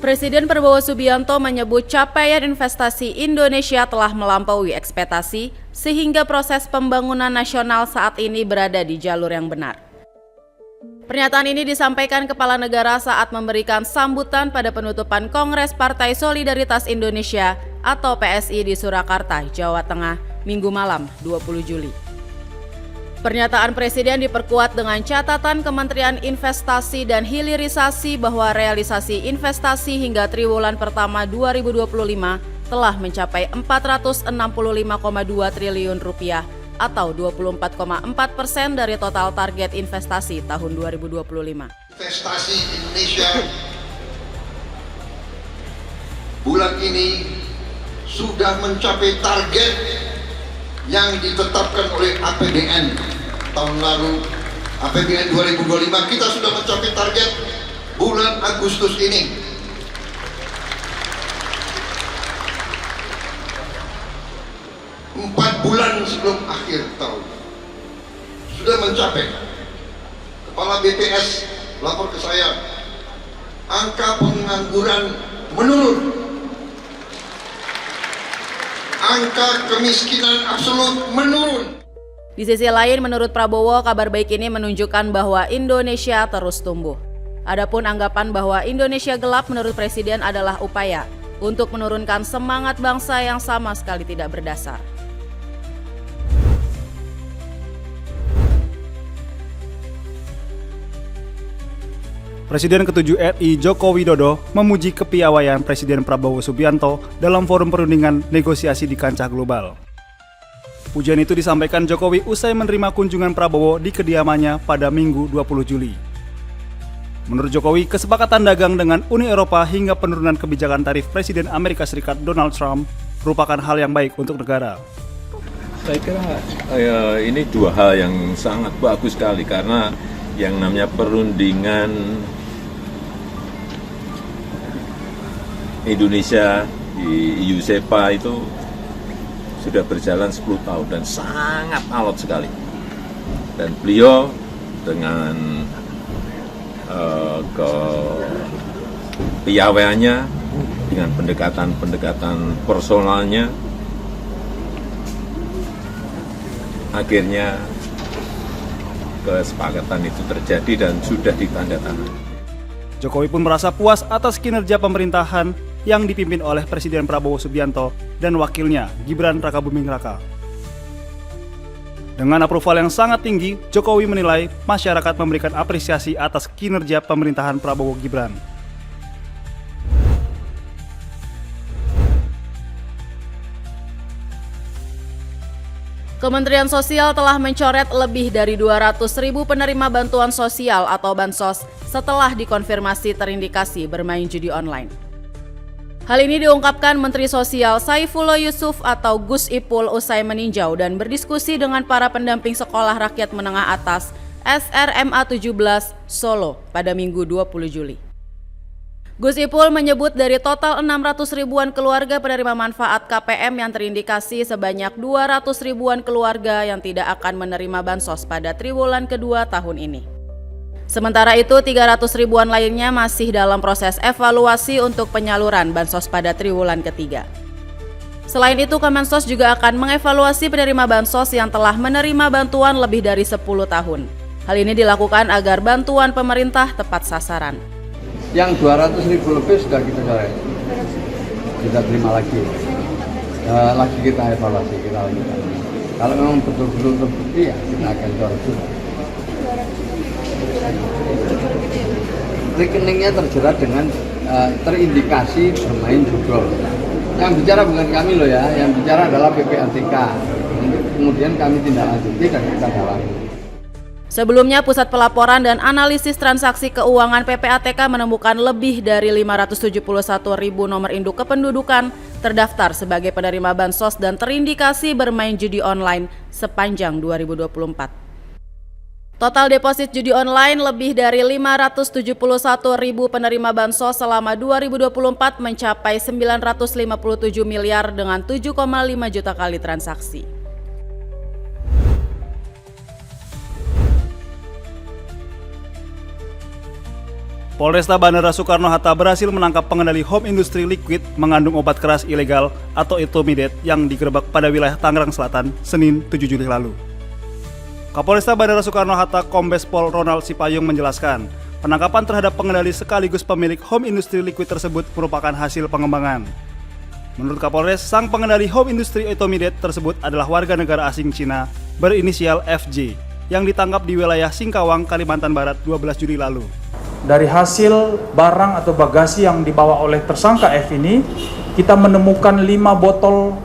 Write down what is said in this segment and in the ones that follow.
Presiden Prabowo Subianto menyebut capaian investasi Indonesia telah melampaui ekspektasi sehingga proses pembangunan nasional saat ini berada di jalur yang benar. Pernyataan ini disampaikan Kepala Negara saat memberikan sambutan pada penutupan Kongres Partai Solidaritas Indonesia atau PSI di Surakarta, Jawa Tengah, Minggu malam 20 Juli. Pernyataan Presiden diperkuat dengan catatan Kementerian Investasi dan Hilirisasi bahwa realisasi investasi hingga triwulan pertama 2025 telah mencapai 465,2 triliun rupiah atau 24,4% dari total target investasi tahun 2025. Investasi Indonesia bulan ini sudah mencapai target yang ditetapkan oleh APBN tahun lalu. APBN 2025 kita sudah mencapai target bulan Agustus ini. Empat bulan sebelum akhir tahun sudah mencapai. Kepala BPS lapor ke saya, angka pengangguran menurun, angka kemiskinan absolut menurun. Di sisi lain, menurut Prabowo, kabar baik ini menunjukkan bahwa Indonesia terus tumbuh. Adapun anggapan bahwa Indonesia gelap menurut Presiden adalah upaya untuk menurunkan semangat bangsa yang sama sekali tidak berdasar. Presiden ke-7 RI Joko Widodo memuji kepiawaian Presiden Prabowo Subianto dalam forum perundingan negosiasi di kancah global. Pujian itu disampaikan Jokowi usai menerima kunjungan Prabowo di kediamannya pada Minggu 20 Juli. Menurut Jokowi, kesepakatan dagang dengan Uni Eropa hingga penurunan kebijakan tarif Presiden Amerika Serikat Donald Trump merupakan hal yang baik untuk negara. Saya kira ini dua hal yang sangat bagus sekali karena yang namanya perundingan Indonesia di EU-SEPA itu sudah berjalan 10 tahun dan sangat alot sekali. Dan beliau dengan kepiawaiannya, dengan pendekatan personalnya, akhirnya kesepakatan itu terjadi dan sudah ditandatangani. Jokowi pun merasa puas atas kinerja pemerintahan yang dipimpin oleh Presiden Prabowo Subianto dan wakilnya Gibran Rakabuming Raka. Dengan approval yang sangat tinggi, Jokowi menilai masyarakat memberikan apresiasi atas kinerja pemerintahan Prabowo Gibran. Kementerian Sosial telah mencoret lebih dari 200.000 penerima bantuan sosial atau bansos setelah dikonfirmasi terindikasi bermain judi online. Hal ini diungkapkan Menteri Sosial Saifullah Yusuf atau Gus Ipul usai meninjau dan berdiskusi dengan para pendamping sekolah rakyat menengah atas SRMA 17 Solo pada Minggu 20 Juli. Gus Ipul menyebut dari total 600 ribuan keluarga penerima manfaat KPM yang terindikasi sebanyak 200 ribuan keluarga yang tidak akan menerima bansos pada triwulan kedua tahun ini. Sementara itu 300 ribuan lainnya masih dalam proses evaluasi untuk penyaluran bansos pada triwulan ketiga. Selain itu Kemensos juga akan mengevaluasi penerima bansos yang telah menerima bantuan lebih dari 10 tahun. Hal ini dilakukan agar bantuan pemerintah tepat sasaran. Yang 200.000 lebih sudah kita coret, kita terima lagi, lagi kita evaluasi, kita lakukan. Kalau memang betul-betul terbukti ya kita akan coret juga. Rekeningnya terjerat dengan terindikasi bermain judi. Yang bicara bukan kami loh ya, yang bicara adalah PPATK. Kemudian kami tindak lanjuti dan kita dalami. Sebelumnya, Pusat Pelaporan dan Analisis Transaksi Keuangan PPATK menemukan lebih dari 571.000 nomor induk kependudukan terdaftar sebagai penerima bansos dan terindikasi bermain judi online sepanjang 2024. Total deposit judi online lebih dari 571.000 penerima bansos selama 2024 mencapai 957 miliar dengan 7,5 juta kali transaksi. Polresta Bandara Soekarno-Hatta berhasil menangkap pengendali Home Industry Liquid mengandung obat keras ilegal atau etomidate yang digerebek pada wilayah Tangerang Selatan, Senin 7 Juli lalu. Kapolresta Bandara Soekarno-Hatta Kombes Pol Ronald Sipayung menjelaskan, penangkapan terhadap pengendali sekaligus pemilik Home Industry Liquid tersebut merupakan hasil pengembangan. Menurut Kapolres, sang pengendali Home Industry etomidate tersebut adalah warga negara asing Cina berinisial FJ yang ditangkap di wilayah Singkawang, Kalimantan Barat 12 Juli lalu. Dari hasil barang atau bagasi yang dibawa oleh tersangka F ini, kita menemukan 5 botol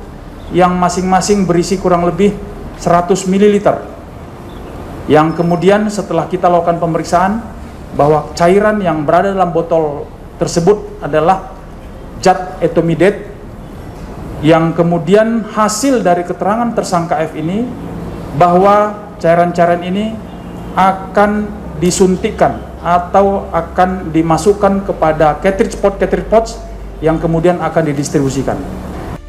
yang masing-masing berisi kurang lebih 100 ml. Yang kemudian setelah kita lakukan pemeriksaan, bahwa cairan yang berada dalam botol tersebut adalah zat etomidate, yang kemudian hasil dari keterangan tersangka F ini, bahwa cairan-cairan ini akan disuntikkan atau akan dimasukkan kepada cartridge pots yang kemudian akan didistribusikan.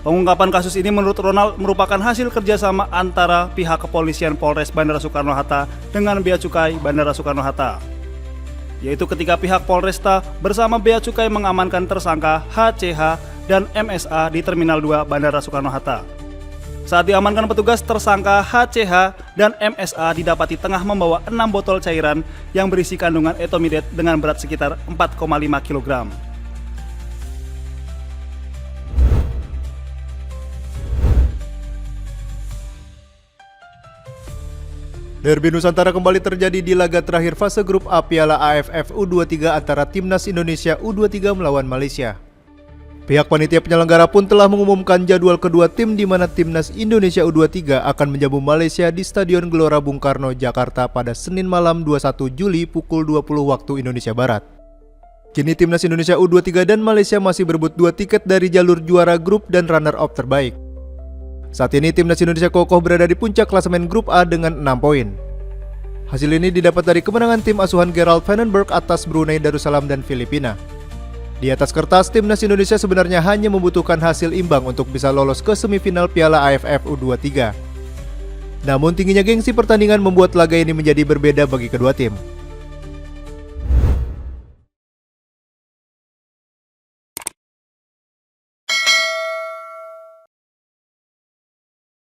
Pengungkapan kasus ini menurut Ronald merupakan hasil kerjasama antara pihak kepolisian Polres Bandara Soekarno-Hatta dengan Bea Cukai Bandara Soekarno-Hatta, yaitu ketika pihak Polresta bersama Bea Cukai mengamankan tersangka HCH dan MSA di Terminal 2 Bandara Soekarno-Hatta. Saat diamankan petugas, tersangka HCH dan MSA didapati tengah membawa 6 botol cairan yang berisi kandungan etomidate dengan berat sekitar 4,5 kg. Derby Nusantara kembali terjadi di laga terakhir fase grup A Piala AFF U23 antara Timnas Indonesia U23 melawan Malaysia. Pihak panitia penyelenggara pun telah mengumumkan jadwal kedua tim di mana Timnas Indonesia U23 akan menjamu Malaysia di Stadion Gelora Bung Karno, Jakarta pada Senin malam 21 Juli pukul 20 waktu Indonesia Barat. Kini Timnas Indonesia U23 dan Malaysia masih berebut 2 tiket dari jalur juara grup dan runner-up terbaik. Saat ini Timnas Indonesia kokoh berada di puncak klasemen grup A dengan 6 poin. Hasil ini didapat dari kemenangan tim asuhan Gerald Vandenberg atas Brunei Darussalam dan Filipina. Di atas kertas, Timnas Indonesia sebenarnya hanya membutuhkan hasil imbang untuk bisa lolos ke semifinal Piala AFF U23. Namun tingginya gengsi pertandingan membuat laga ini menjadi berbeda bagi kedua tim.